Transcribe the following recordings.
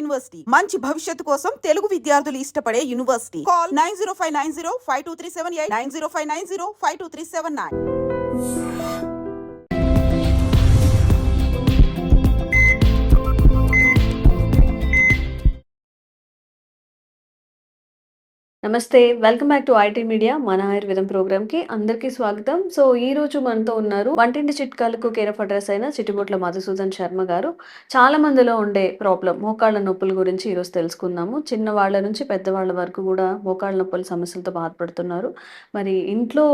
University మంచి భవిష్యత్తు కోసం తెలుగు విద్యార్థులు ఇష్టపడే యూనివర్సిటీ. కాల్ 9059052378 9059052379. నమస్తే, welcome back to IT media మన ఆయుర్వేదం ప్రోగ్రామ్కి అందరికీ స్వాగతం. సో ఈ రోజు మనతో ఉన్నారు వంటింటి చిట్కాలకు కేర్ ఆఫ్ అడ్రస్ అయిన చిట్టిబొట్ల మధుసూదన్ శర్మ గారు. చాలా మందిలో ఉండే ప్రాబ్లం మోకాళ్ళ నొప్పుల గురించి ఈరోజు తెలుసుకుందాము. చిన్నవాళ్ళ నుంచి పెద్దవాళ్ళ వరకు కూడా మోకాళ్ళ నొప్పుల సమస్యలతో బాధపడుతున్నారు. మరి ఇంట్లో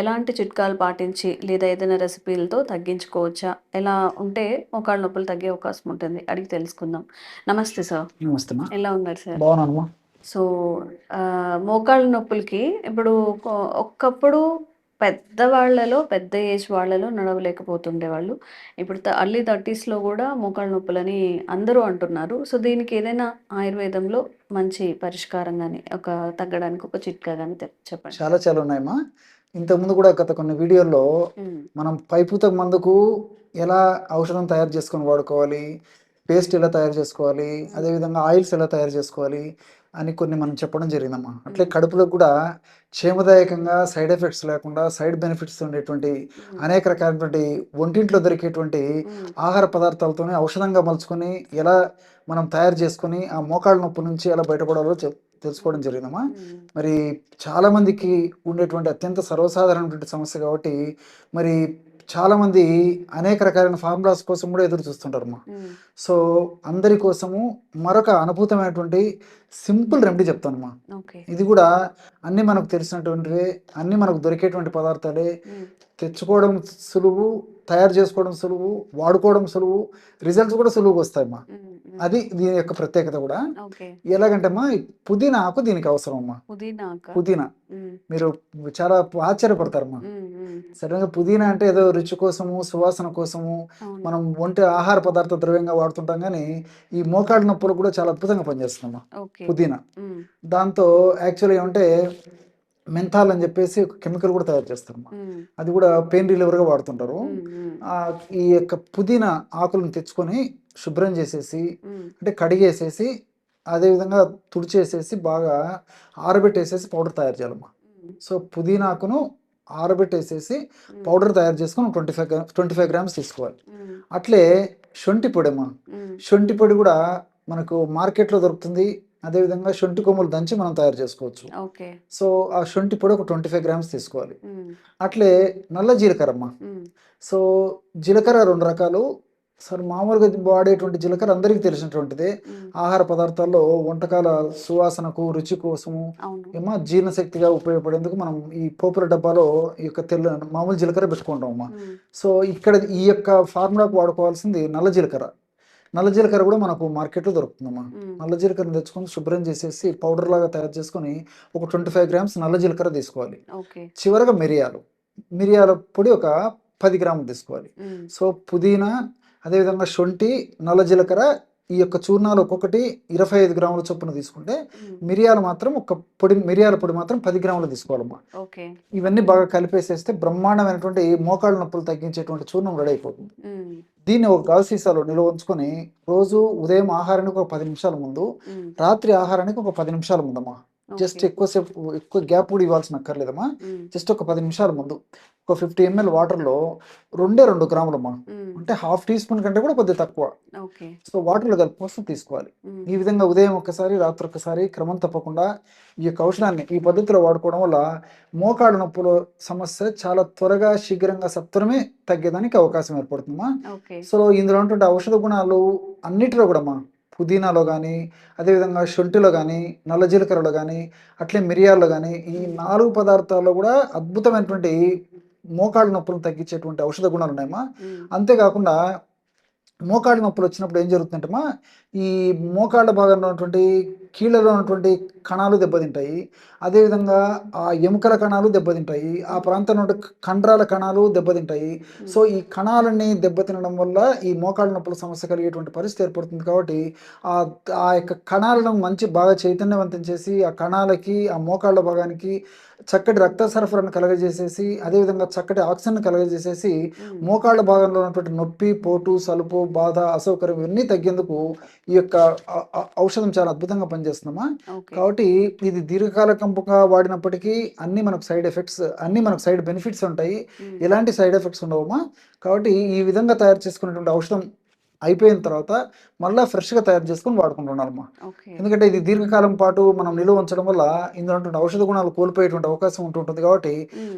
ఎలాంటి చిట్కాలు పాటించి లేదా ఏదైనా రెసిపీలతో తగ్గించుకోవచ్చా, ఎలా ఉంటే మోకాళ్ళ నొప్పులు తగ్గే అవకాశం ఉంటుంది అడిగి తెలుసుకుందాం. నమస్తే సార్. నమస్తే. ఎలా ఉన్నారు సార్? బాగున్నాను. సో మోకాళ్ళ నొప్పులకి ఇప్పుడు ఒకప్పుడు పెద్దవాళ్ళలో పెద్ద ఏజ్ వాళ్ళలో నడవలేకపోతుండేవాళ్ళు. ఇప్పుడు అర్లీ 30స్లో కూడా మోకాళ్ళ నొప్పులని అందరూ అంటున్నారు. సో దీనికి ఏదైనా ఆయుర్వేదంలో మంచి పరిష్కారం కానీ ఒక తగ్గడానికి ఒక చిట్కా కానీ చెప్పండి. చాలా ఉన్నాయమ్మా. ఇంతకుముందు కూడా గత కొన్ని వీడియోల్లో మనం పైపుత మందుకు ఎలా ఔషధం తయారు చేసుకొని వాడుకోవాలి, పేస్ట్ ఎలా తయారు చేసుకోవాలి, అదేవిధంగా ఆయిల్స్ ఎలా తయారు చేసుకోవాలి అని కొన్ని మనం చెప్పడం జరిగిందమ్మా. అట్లే కడుపులో కూడా క్షేమదాయకంగా సైడ్ ఎఫెక్ట్స్ లేకుండా సైడ్ బెనిఫిట్స్ ఉండేటువంటి అనేక రకాలైనటువంటి ఒంటింట్లో దొరికేటువంటి ఆహార పదార్థాలతోనే ఔషధంగా మలుచుకొని ఎలా మనం తయారు చేసుకొని ఆ మోకాళ్ళ నొప్పి నుంచి ఎలా బయటపడాలో తెలుసుకోవడం జరిగిందమ్మా. మరి చాలామందికి ఉండేటువంటి అత్యంత సర్వసాధారణమైనటువంటి సమస్య కాబట్టి మరి చాలామంది అనేక రకాలైన ఫార్ములాస్ కోసం కూడా ఎదురు చూస్తుంటారమ్మా. సో అందరి కోసము మరొక అనుభూతమైనటువంటి సింపుల్ రెమెడీ చెప్తానమ్మా. ఇది కూడా అన్నీ మనకు తెలిసినటువంటివే, అన్నీ మనకు దొరికేటువంటి పదార్థాలే. తెచ్చుకోవడం సులువు, తయారు చేసుకోవడం సులువు, వాడుకోవడం సులువు, రిజల్ట్స్ కూడా సులువుగా వస్తాయమ్మా. అది దీని యొక్క ప్రత్యేకత కూడా. ఎలాగంటే అమ్మా, పుదీనా ఆకు దీనికి అవసరం అమ్మా. పుదీనా మీరు చాలా ఆశ్చర్యపడతారమ్మా. సడన్గా పుదీనా అంటే ఏదో రుచి కోసము, సువాసన కోసము మనం ఒంటి ఆహార పదార్థ ద్రవ్యంగా వాడుతుంటాం, కానీ ఈ మోకాళ్ళ నొప్పులు కూడా చాలా అద్భుతంగా పనిచేస్తుందమ్మా పుదీనా. దాంతో యాక్చువల్గా ఏమంటే మెంథాల్ అని చెప్పేసి ఒక కెమికల్ కూడా తయారు చేస్తారమ్మా. అది కూడా పెయిన్ రిలీవర్గా వాడుతుంటారు. ఈ యొక్క పుదీనా ఆకులను తెచ్చుకొని శుభ్రం చేసేసి, అంటే కడిగేసేసి, అదేవిధంగా తుడిచేసేసి బాగా ఆరబెట్టేసేసి పౌడర్ తయారు చేయాలమ్మా. సో పుదీనా ఆకును ఆరబెట్టేసేసి పౌడర్ తయారు చేసుకొని 25 గ్రామ్స్ తీసుకోవాలి. అట్లే శొంఠి పొడి అమ్మా. శొంఠి పొడి కూడా మనకు మార్కెట్లో దొరుకుతుంది. అదేవిధంగా శొంఠి కొమ్ములు దంచి మనం తయారు చేసుకోవచ్చు. సో ఆ శొంఠి పొడి ఒక 25 గ్రామ్స్ తీసుకోవాలి. అట్లే నల్ల జీలకర్ర అమ్మా. సో జీలకర్ర 2 రకాలు. సార్ మామూలుగా వాడేటువంటి జీలకర్ర అందరికీ తెలిసినటువంటిదే. ఆహార పదార్థాల్లో వంటకాల సువాసనకు, రుచి కోసము ఏమో జీర్ణశక్తిగా ఉపయోగపడేందుకు మనం ఈ పోపుల డబ్బాలో ఈ యొక్క మామూలు జీలకర్ర పెట్టుకుంటాం అమ్మా. సో ఇక్కడ ఈ యొక్క ఫార్ములాకు వాడుకోవాల్సింది నల్ల జీలకర్ర. నల్ల జీలకర్ర కూడా మనకు మార్కెట్లో దొరుకుతుందమ్మా. నల్ల జీలకర్రను తెచ్చుకొని శుభ్రం చేసేసి పౌడర్ లాగా తయారు చేసుకొని ఒక 25 గ్రామ్స్ నల్ల జీలకర్ర తీసుకోవాలి. చివరగా మిరియాల పొడి ఒక 10 గ్రాములు తీసుకోవాలి. సో పుదీనా, అదేవిధంగా శొంఠి, నల్ల జీలకర్ర ఈ యొక్క చూర్ణాలు ఒక్కొక్కటి 25 గ్రాముల చొప్పున తీసుకుంటే మిరియాల పొడి మాత్రం 10 గ్రాములు తీసుకోవాలమ్మా. ఇవన్నీ బాగా కలిపేసేస్తే బ్రహ్మాండమైనటువంటి మోకాళ్ళ నొప్పులు తగ్గించేటువంటి చూర్ణం రెడీ అయిపోతుంది. దీన్ని ఒక గాజు సీసాలో నిల్వ ఉంచుకొని రోజు ఉదయం ఆహారానికి ఒక 10 నిమిషాల ముందు, రాత్రి ఆహారానికి ఒక 10 నిమిషాల ముందమ్మా. జస్ట్ ఎక్కువ గ్యాప్ కూడా ఇవ్వాల్సిన అక్కర్లేదమ్మా. జస్ట్ ఒక 10 నిమిషాల ముందు ఒక 50 ml వాటర్లో 2 గ్రాములమ్మా, అంటే ½ టీ స్పూన్ కంటే కూడా కొద్దిగా తక్కువ. సో వాటర్లో కలిపి తీసుకోవాలి. ఈ విధంగా ఉదయం ఒకసారి, రాత్రి ఒకసారి క్రమం తప్పకుండా ఈ యొక్క ఔషధాన్ని ఈ పద్ధతిలో వాడుకోవడం వల్ల మోకాళ్ళ నొప్పుల సమస్య చాలా త్వరగా, శీఘ్రంగా, సత్వరమే తగ్గేదానికి అవకాశం ఏర్పడుతుందమ్మా. సో ఇందులో ఉన్నటువంటి ఔషధ గుణాలు అన్నిటిలో కూడా పుదీనాలో కానీ, అదేవిధంగా శొంఠిలో కానీ, నల్ల జీలకర్రలో కానీ, అట్లే మిరియాల్లో కానీ, ఈ 4 పదార్థాల్లో కూడా అద్భుతమైనటువంటి మోకాళ్ళ నొప్పులను తగ్గించేటువంటి ఔషధ గుణాలు ఉన్నాయమ్మా. అంతేకాకుండా మోకాళ్ళ నొప్పులు వచ్చినప్పుడు ఏం జరుగుతుందంటమ్మా, ఈ మోకాళ్ళ భాగంలో ఉన్నటువంటి కీళ్ళలో ఉన్నటువంటి కణాలు దెబ్బతింటాయి. అదేవిధంగా ఆ ఎముకల కణాలు దెబ్బతింటాయి. ఆ ప్రాంతంలో కండరాల కణాలు దెబ్బతింటాయి. సో ఈ కణాలన్నీ దెబ్బతినడం వల్ల ఈ మోకాళ్ళ నొప్పుల సమస్య కలిగేటువంటి పరిస్థితి ఏర్పడుతుంది. కాబట్టి ఆ యొక్క కణాలను బాగా చైతన్యవంతం చేసి ఆ కణాలకి, ఆ మోకాళ్ళ భాగానికి చక్కటి రక్త సరఫరాను కలగజేసేసి, అదేవిధంగా చక్కటి ఆక్సిజన్ కలగజేసేసి మోకాళ్ళ భాగంలో ఉన్నటువంటి నొప్పి, పోటు, సలుపు, బాధ, అసౌకర్యం ఇవన్నీ తగ్గేందుకు ఈ యొక్క ఔషధం చాలా అద్భుతంగా పనిచేస్తుందమ్మా. ఓకే. కాబట్టి ఇది దీర్ఘకాలికంగా వాడినప్పటికీ అన్ని మనకు సైడ్ ఎఫెక్ట్స్, అన్ని మనకు సైడ్ బెనిఫిట్స్ ఉంటాయి. ఎలాంటి సైడ్ ఎఫెక్ట్స్ ఉండవమ్మా. కాబట్టి ఈ విధంగా తయారు చేసుకున్నటువంటి ఔషధం అయిపోయిన తర్వాత మళ్ళీ ఫ్రెష్గా తయారు చేసుకొని వాడుకుంటున్నారమ్మా. ఓకే. ఎందుకంటే ఇది దీర్ఘకాలం పాటు మనం నిలువ ఉంచడం వల్ల ఇందులో ఉన్నటువంటి ఔషధ గుణాలు కోల్పోయేటువంటి అవకాశం ఉంటుంటుంది. కాబట్టి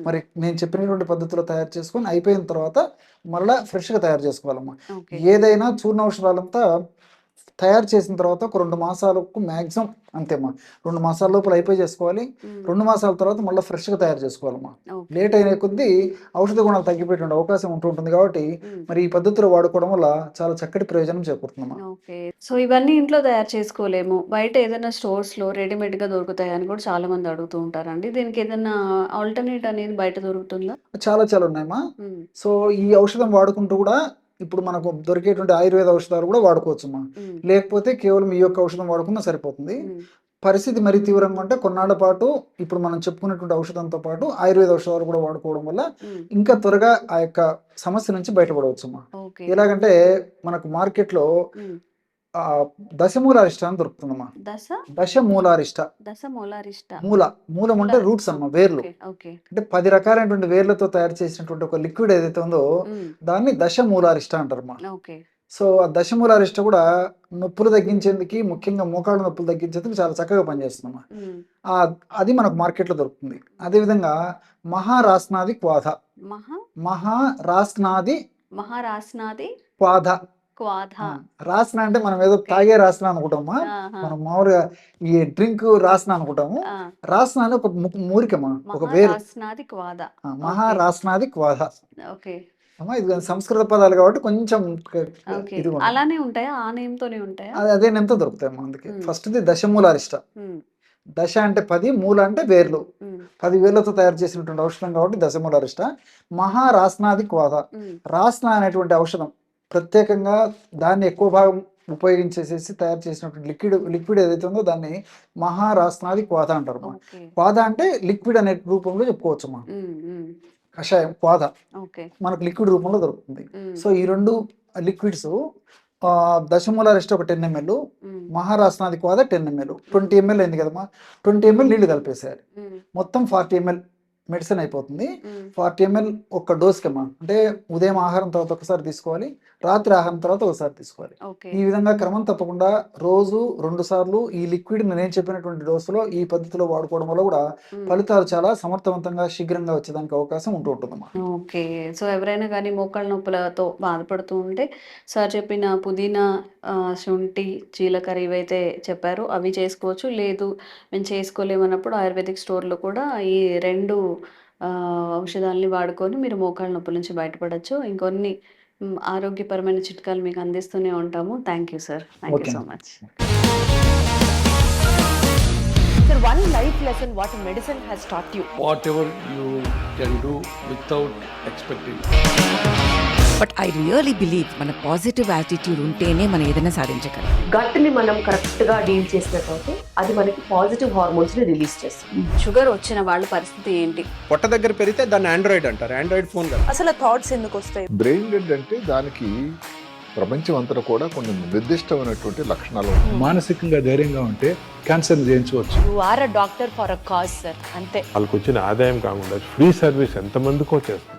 మరి నేను చెప్పినటువంటి పద్ధతిలో తయారు చేసుకొని అయిపోయిన తర్వాత మళ్ళీ ఫ్రెష్గా తయారు చేసుకోవాలమ్మా. ఓకే. ఏదైనా చూర్ణ ఔషధాలంతా తయారు చేసిన తర్వాత ఒక 2 మాసాలకు మ్యాక్సిమం అంతేమ్మా. 2 మాసాల లోపల అయిపోయి చేసుకోవాలి. 2 మాసాల తర్వాత మళ్ళీ ఫ్రెష్గా తయారు చేసుకోవాలమ్మా. ఓకే. లేట్ అయిన కొద్దీ ఔషధ గుణాలు తగ్గిపోయేటువంటి అవకాశం ఉంటుంటుంది. కాబట్టి మరి ఈ పద్ధతిలో వాడుకోవడం వల్ల చాలా చక్కటి ప్రయోజనం చేకూరుతుందమ్మా. ఓకే. సో ఇవన్నీ ఇంట్లో తయారు చేసుకోలేము. బయట ఏదైనా స్టోర్స్‌లో రెడీమేడ్‌గా దొరుకుతాయని కూడా చాలా మంది అడుగుతూ ఉంటారండి. దీనికి ఏదన్నా ఆల్టర్‌నేట్ అనేది బయట దొరుకుతుందా? చాలా చాలా ఉన్నాయమ్మా. హ్మ్. సో ఈ ఔషధం వాడుకుంటూ కూడా ఇప్పుడు మనకు దొరికేటువంటి ఆయుర్వేద ఔషధాలు కూడా వాడుకోవచ్చమ్మా. హ్మ్. లేకపోతే కేవలం ఈ యొక్క ఔషధం వాడుకున్నా సరిపోతుంది. హ్మ్. పరిస్థితి మరీ తీవ్రంగా ఉంటే కొన్నాళ్ళ పాటు ఇప్పుడు మనం చెప్పుకున్నటువంటి ఔషధంతో పాటు ఆయుర్వేద ఔషధాలు కూడా వాడుకోవడం వల్ల హ్మ్. ఇంకా త్వరగా ఆ యొక్క సమస్య నుంచి బయటపడవచ్చమ్మా. ఓకే. ఎలాగంటే మనకు మార్కెట్లో హ్మ్. దశమూలారిష్ట అని దొరుకుతుందమ్మా. దశమూలారిష్ట. దశమూలారిష్ట. మూలం అంటే రూట్స్ అమ్మా, వేర్లు. ఓకే. ఓకే. అంటే 10 రకాలైనటువంటి వేర్లతో తయారు చేసినటువంటి ఒక లిక్విడ్ ఏదైతే ఉందో హ్మ్. దాన్ని దశమూలారిష్ట అంటారమ్మా. ఓకే. సో ఆ దశమూలారిష్ట కూడా నొప్పులు తగ్గించేందుకు, ముఖ్యంగా మోకాళ్ళ నొప్పులు తగ్గించేందుకు చాలా చక్కగా పనిచేస్తుందమ్మా. హ్మ్. అది మనకు మార్కెట్లో దొరుకుతుంది. అదేవిధంగా మహారాస్నాది క్వాథ. మహారాస్నాది మహారాస్నాది క్వాథ. క్వాథ. రాస్న అంటే మనం ఏదో తాగే రాస్న అనుకుంటామా. ఆహా. మనం మామూలుగా ఈ డ్రింక్ రాస్న అనుకుంటాము. ఆ. రాస్న అని ఒక మూలికమ్మా, ఒక వేరు. మహారాస్నాది క్వాథ. మహారాస్నాది క్వాథ. ఓకే. అమ్మా ఇది సంస్కృత పదాలు కాబట్టి కొంచెం ఓకే. ఇది అలానే ఉంటాయా? ఆ నేమ్ తోనే ఉంటాయా? అదే నేమ్తో దొరుకుతాయమ్మా. అందుకే ఫస్ట్ది దశమూలారిష్ట. హ్మ్. దశ అంటే 10, మూల అంటే వేర్లు. హ్మ్. 10 వేర్లతో తయారు చేసినటువంటి ఔషధం కాబట్టి దశమూలారిష్ట. మహారాస్నాది క్వాథ. హ్మ్. రాస్న అనేటువంటి ఔషధం ప్రత్యేకంగా దాన్ని ఎక్కువ భాగం ఉపయోగించేసేసి తయారు చేసినటువంటి లిక్విడ్ ఏదైతే ఉందో దాన్ని మహారాస్నాది క్వాథ అంటారు. ఓకే. క్వాథ అంటే లిక్విడ్ అనే రూపంలో చెప్పుకోవచ్చు అమ్మా. హ్మ్. హ్మ్. కషాయం క్వాథ ఓకే. మనకు లిక్విడ్ రూపంలో దొరుకుతుంది. హ్మ్. సో ఈ 2 లిక్విడ్స్ దశమూలారిష్ట ఒక 10 ml, హ్మ్. మహారాస్నాది క్వాథ 10 ml. 20 ml అయింది కదమ్మా. 20 ml నీళ్లు కలిపేసేయాలి. హ్మ్. మొత్తం 40 ml మెడిసిన్ అయిపోతుంది. హ్మ్. 40 ml ఒక్క డోస్కమ్మా. అంటే ఉదయం ఆహారం తర్వాత ఒకసారి తీసుకోవాలి, రాత్రి ఆహారం తర్వాత ఒకసారి తీసుకోవాలి. ఓకే. ఈ విధంగా క్రమం తప్పకుండా రోజు 2 సార్లు ఈ లిక్విడ్ నేను చెప్పినటువంటి డోసులో ఈ పద్ధతిలో వాడుకోవడం వల్ల కూడా ఫలితాలు చాలా సమర్థవంతంగా శీఘ్రంగా వచ్చేదానికి అవకాశం ఉంటుందమ్మా. ఓకే. సో ఎవరైనా కానీ మోకాళ్ళ నొప్పులతో బాధపడుతూ ఉంటే సార్ చెప్పిన పుదీనా, శుంఠి, జీలకర్ర ఇవైతే చెప్పారో అవి చేసుకోవచ్చు. లేదు మేము చేసుకోలేమన్నప్పుడు ఆయుర్వేదిక్ స్టోర్‌లో కూడా ఈ 2 ఔషధాలని వాడుకొని మీరు మోకాళ్ళ నొప్పుల నుంచి బయటపడొచ్చు. ఇంకొన్ని ఆరోగ్యపరమైన చిట్కాలు మీకు అందిస్తూనే ఉంటాము. Thank you sir. Thank you okay so అమ్మా. Much. Sir, one life lesson what medicine has taught you. whatever you can do without expecting. But I really believe మన పాజిటివ్ యాటిట్యూడ్ ఉంటేనే మనం ఏదైనా సాధించగలం. గట్ ని మనం కరెక్ట్ గా deal చేసినట్లయితే అది మనకి పాజిటివ్ హార్మోన్స్ ని రిలీజ్ చేస్తుంది. షుగర్ వచ్చిన వాళ్ళ పరిస్థితి ఏంటి? పొట్ట దగ్గర పెరిగితే దాన్ని ఆండ్రాయిడ్ అంటారు, ఆండ్రాయిడ్ ఫోన్ కదా. అసలు థాట్స్ ఎందుకు వస్తాయి? బ్రెయిన్ డెడ్ అంటే దానికి ప్రపంచం అంతా కూడా కొన్ని నిర్దిష్టమైనటువంటి లక్షణాలు ఉంటాయి. మానసికంగా ధైర్యంగా ఉంటే క్యాన్సర్ జయించవచ్చు. You are a doctor for a cause sir, అంతే. వాళ్ళకి వచ్చిన ఆదాయం కాకుండా ఫ్రీ సర్వీస్ ఎంతమందికో చేస్తుంది.